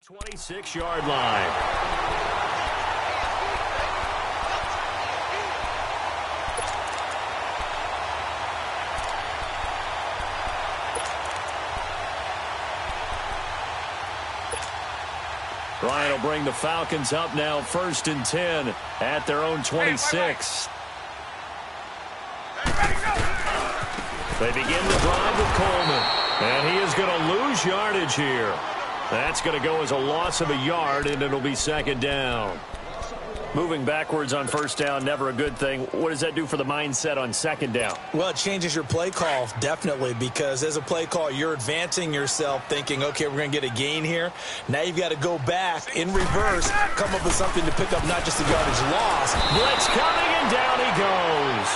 26-yard line. Ryan will bring the Falcons up now, 1st and 10 at their own 26. They begin the drive with Coleman, and he is going to lose yardage here. That's going to go as a loss of a yard, and it'll be 2nd down. Moving backwards on 1st down, never a good thing. What does that do for the mindset on 2nd down? Well, it changes your play call, definitely, because as a play call, you're advancing yourself thinking, okay, we're going to get a gain here. Now you've got to go back in reverse, come up with something to pick up not just the yardage loss. Blitz coming, and down he goes.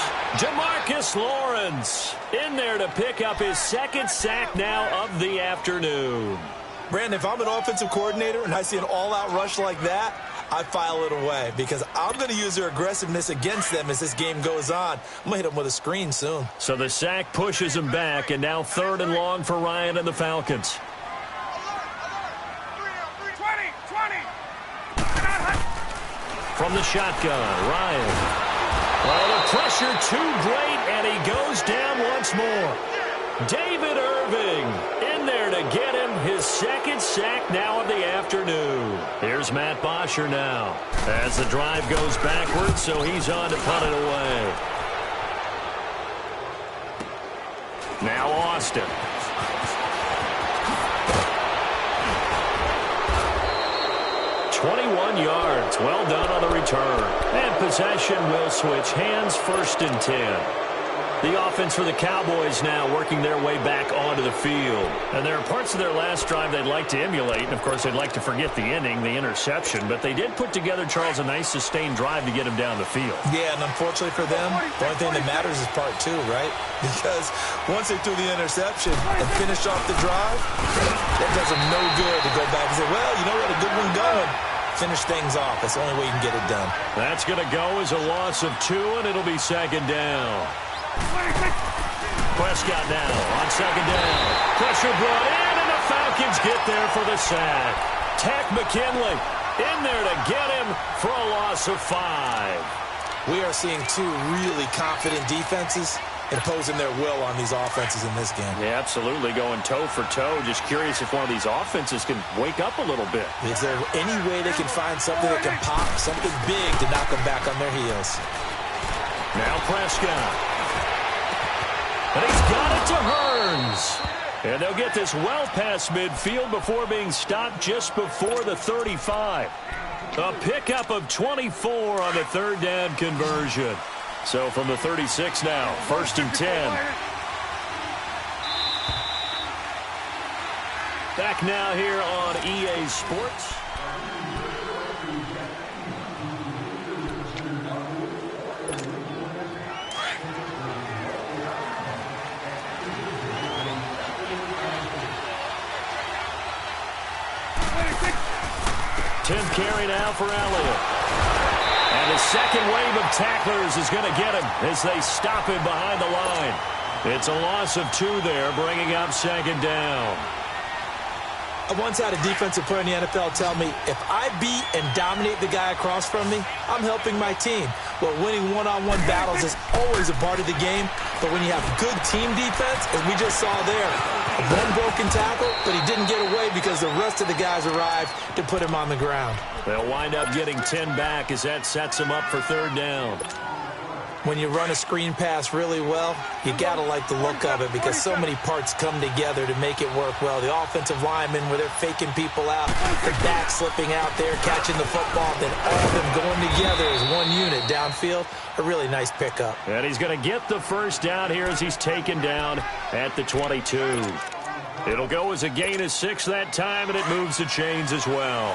Jamarcus Lawrence in there to pick up his 2nd sack now of the afternoon. Brandon, if I'm an offensive coordinator and I see an all-out rush like that, I file it away because I'm going to use their aggressiveness against them as this game goes on. I'm going to hit them with a screen soon. So the sack pushes him back, and now 3rd and long for Ryan and the Falcons. From the shotgun, Ryan. Well, the pressure too great, and he goes down once more. David Irving in there to get him his 2nd sack now of the afternoon. Here's Matt Bosher now as the drive goes backwards, so he's on to punt it away. Now Austin. yards. Well done on the return. And possession will switch hands, 1st and 10. The offense for the Cowboys now working their way back onto the field. And there are parts of their last drive they'd like to emulate. And, of course, they'd like to forget the inning, the interception. But they did put together, Charles, a nice sustained drive to get him down the field. Yeah, and unfortunately for them, the only thing that matters is part 2, right? Because once they threw the interception and finished off the drive, that does them no good to go back and say, well, you know what, a good one going. Finish things off. That's the only way you can get it done. That's going to go as a loss of 2, and it'll be 2nd down. Prescott now on 2nd down. Pressure brought in, and the Falcons get there for the sack. Tack McKinley in there to get him for a loss of 5. We are seeing 2 really confident defenses imposing their will on these offenses in this game. Yeah, absolutely, going toe for toe. Just curious if one of these offenses can wake up a little bit. Is there any way they can find something that can pop, something big to knock them back on their heels? Now Prescott. And he's got it to Hearns. And they'll get this well past midfield before being stopped just before the 35. A pickup of 24 on the 3rd down conversion. So from the 36 now, 1st and 10. Back now here on EA Sports. Tenth carry now for Elliott. And his second wave of tacklers is going to get him as they stop him behind the line. It's a loss of 2 there, bringing up 2nd down. I once had a defensive player in the NFL tell me, if I beat and dominate the guy across from me, I'm helping my team. Well, winning one-on-one battles is always a part of the game, but when you have good team defense, as we just saw there, one broken tackle, but he didn't get away because the rest of the guys arrived to put him on the ground. They'll wind up getting 10 back as that sets them up for 3rd down. When you run a screen pass really well, you got to like the look of it because so many parts come together to make it work well. The offensive linemen, where they're faking people out, the back slipping out there, catching the football, then all of them going together as one unit downfield. A really nice pickup. And he's going to get the 1st down here as he's taken down at the 22. It'll go as a gain of 6 that time, and it moves the chains as well.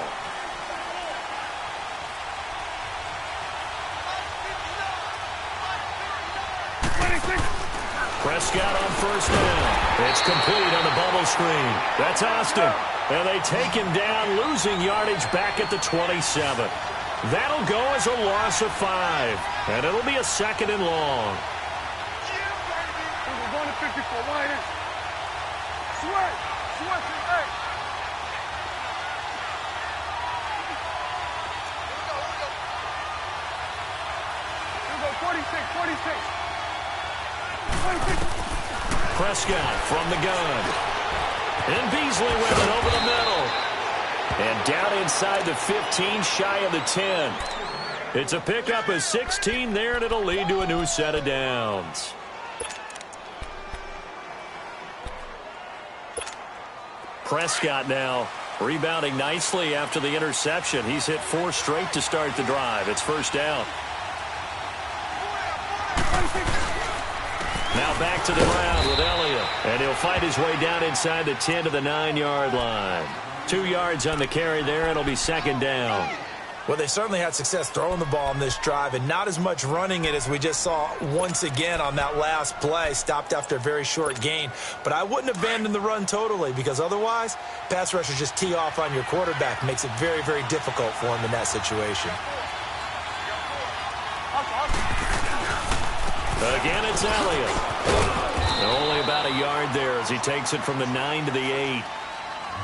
Prescott on 1st down. It's complete on the bubble screen. That's Austin. And they take him down, losing yardage back at the 27. That'll go as a loss of 5. And it'll be a 2nd and long. Prescott from the gun. And Beasley with it over the middle. And down inside the 15, shy of the 10. It's a pickup of 16 there, and it'll lead to a new set of downs. Prescott now rebounding nicely after the interception. He's hit 4 straight to start the drive. It's first down. Now back to the ground with Elliott. And he'll fight his way down inside the 10 to the 9-yard line. 2 yards on the carry there, and it'll be second down. Well, they certainly had success throwing the ball on this drive, and not as much running it as we just saw once again on that last play. Stopped after a very short gain. But I wouldn't abandon the run totally, because otherwise, pass rushers just tee off on your quarterback. Makes it very, very difficult for him in that situation. Again, it's Elliott. Only about a yard there as he takes it from the 9 to the 8.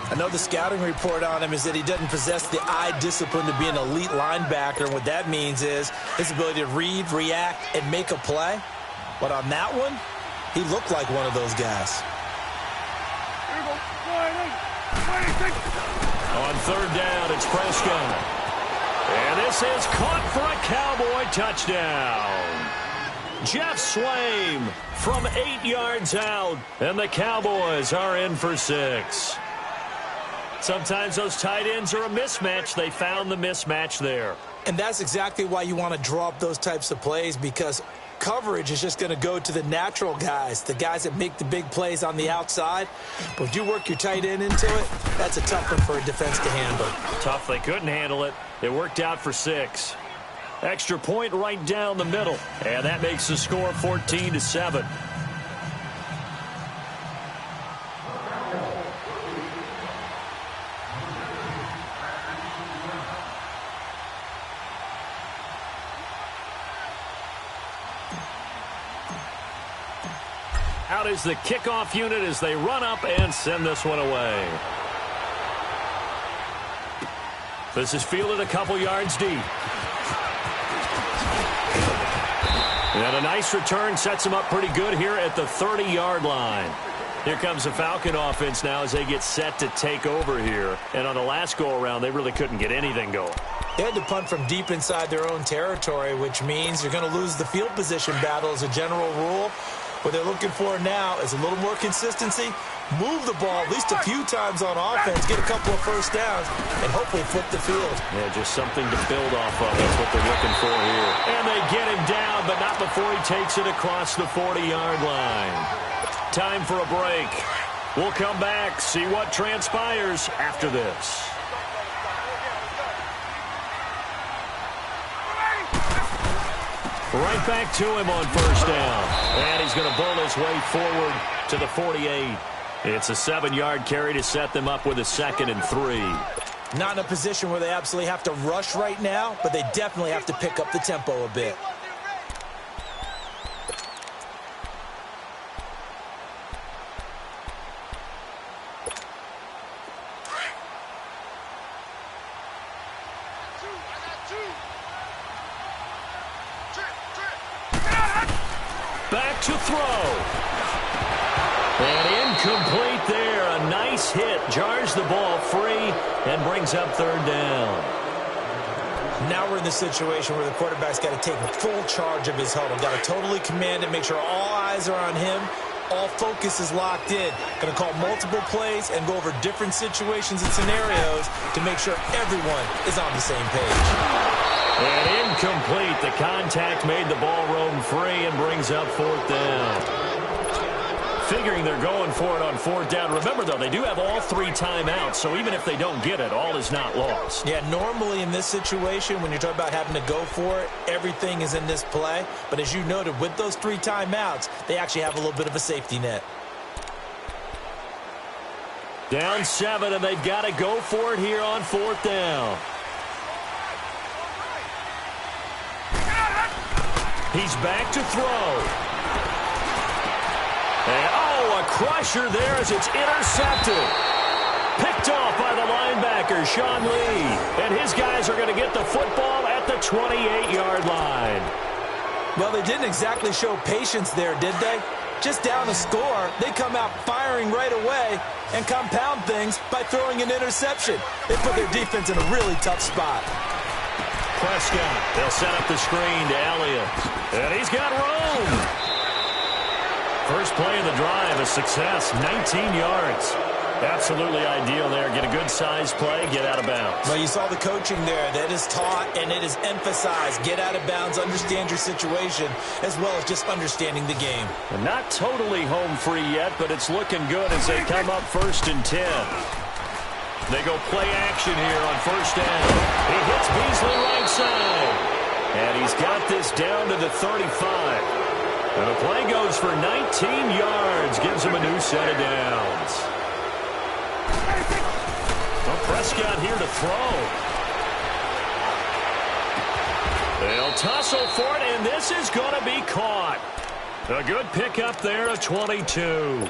I know the scouting report on him is that he doesn't possess the eye discipline to be an elite linebacker. And what that means is his ability to read, react, and make a play. But on that one, he looked like one of those guys. On third down, it's Prescott. And this is caught for a Cowboy touchdown. Jeff Swaim from 8 yards out. And the Cowboys are in for 6. Sometimes those tight ends are a mismatch. They found the mismatch there. And that's exactly why you want to draw up those types of plays, because coverage is just going to go to the natural guys, the guys that make the big plays on the outside. But if you work your tight end into it, that's a tough one for a defense to handle. Tough. They couldn't handle it. It worked out for 6. Extra point right down the middle. And that makes the score 14-7. Out is the kickoff unit as they run up and send this one away. This is fielded a couple yards deep. And a nice return sets them up pretty good here at the 30-yard line. Here comes the Falcon offense now as they get set to take over here. And on the last go-around, they really couldn't get anything going. They had to punt from deep inside their own territory, which means you're going to lose the field position battle as a general rule. What they're looking for now is a little more consistency, move the ball at least a few times on offense, get a couple of first downs, and hopefully flip the field. Yeah, just something to build off of. That's what they're looking for here. And they get him down, but not before he takes it across the 40-yard line. Time for a break. We'll come back, see what transpires after this. Right back to him on first down. And he's going to bowl his way forward to the 48. It's a 7-yard carry to set them up with a 2nd and 3. Not in a position where they absolutely have to rush right now, but they definitely have to pick up the tempo a bit. Back to throw. And incomplete there. A nice hit. Jars the ball free and brings up third down. Now we're in the situation where the quarterback's got to take full charge of his huddle. Got to totally command it, make sure all eyes are on him. All focus is locked in. Going to call multiple plays and go over different situations and scenarios to make sure everyone is on the same page. And incomplete. The contact made the ball roam free and brings up fourth down. Figuring they're going for it on fourth down. Remember, though, they do have all 3 timeouts, so even if they don't get it, all is not lost. Yeah, normally in this situation, when you're talking about having to go for it, everything is in this play. But as you noted, with those 3 timeouts, they actually have a little bit of a safety net. Down 7, and they've got to go for it here on fourth down. He's back to throw. And, a crusher there as it's intercepted. Picked off by the linebacker, Sean Lee. And his guys are going to get the football at the 28-yard line. Well, they didn't exactly show patience there, did they? Just down a score, they come out firing right away and compound things by throwing an interception. They put their defense in a really tough spot. Prescott, they'll set up the screen to Elliott. And he's got room. First play of the drive, a success, 19 yards. Absolutely ideal there. Get a good-sized play, get out of bounds. Well, you saw the coaching there. That is taught and it is emphasized. Get out of bounds, understand your situation, as well as just understanding the game. And not totally home free yet, but it's looking good as they come up 1st and 10. They go play action here on 1st down. He hits Beasley right side. And he's got this down to the 35. And the play goes for 19 yards. Gives him a new set of downs. Well, Prescott here to throw. They'll tussle for it, and this is going to be caught. A good pickup there of 22.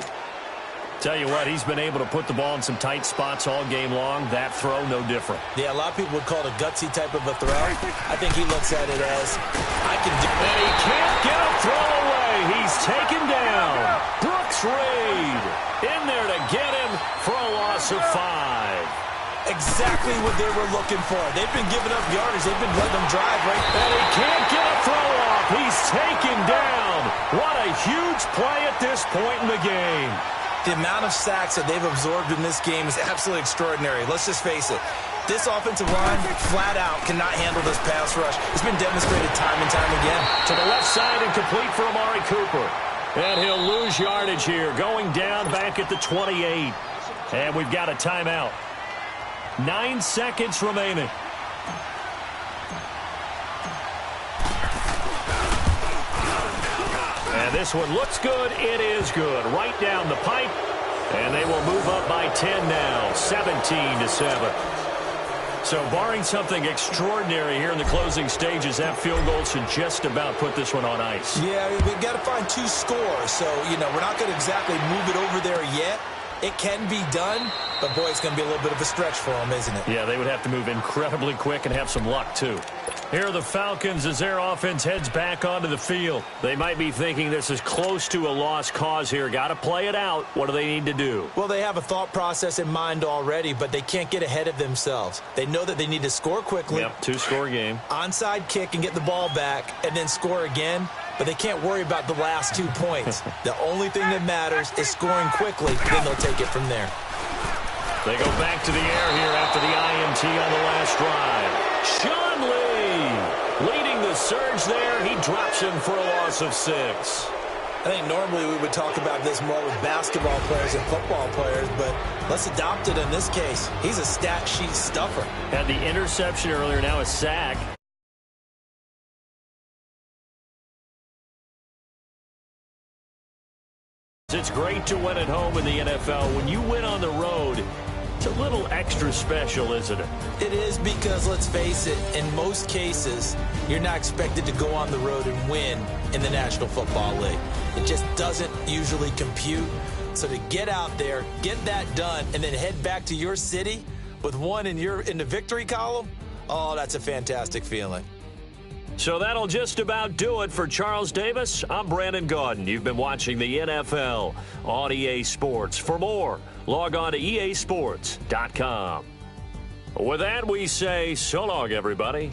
Tell you what, he's been able to put the ball in some tight spots all game long. That throw, no different. Yeah, a lot of people would call it a gutsy type of a throw. I think he looks at it as, I can do it. And he can't get a throw away. He's taken down. Brooks Reed in there to get him for a loss of 5. Exactly what they were looking for. They've been giving up yardage. They've been letting them drive right there. And he can't get a throw off. He's taken down. What a huge play at this point in the game. The amount of sacks that they've absorbed in this game is absolutely extraordinary. Let's just face it. This offensive line, flat out, cannot handle this pass rush. It's been demonstrated time and time again. To the left side and complete for Amari Cooper. And he'll lose yardage here, going down back at the 28. And we've got a timeout. 9 seconds remaining. And this one looks good. It is good. Right down the pipe. And they will move up by 10 now. 17-7. So barring something extraordinary here in the closing stages, that field goal should just about put this one on ice. Yeah, we've got to find 2 scores. So, we're not going to exactly move it over there yet. It can be done, but, boy, it's going to be a little bit of a stretch for them, isn't it? Yeah, they would have to move incredibly quick and have some luck, too. Here are the Falcons as their offense heads back onto the field. They might be thinking this is close to a lost cause here. Got to play it out. What do they need to do? Well, they have a thought process in mind already, but they can't get ahead of themselves. They know that they need to score quickly. Yep, 2-score game. Onside kick and get the ball back and then score again. But they can't worry about the last 2 points. The only thing that matters is scoring quickly, then they'll take it from there. They go back to the air here after the INT on the last drive. Sean Lee leading the surge there. He drops him for a loss of 6. I think normally we would talk about this more with basketball players and football players, but let's adopt it in this case. He's a stat sheet stuffer. Had the interception earlier, now a sack. It's great to win at home in the NFL. When you win on the road, it's a little extra special, isn't it? It is because, let's face it, in most cases, you're not expected to go on the road and win in the National Football League. It just doesn't usually compute. So to get out there, get that done, and then head back to your city with one in the victory column, oh, that's a fantastic feeling. So that'll just about do it for Charles Davis. I'm Brandon Gaudin. You've been watching the NFL on EA Sports. For more, log on to easports.com. With that, we say so long, everybody.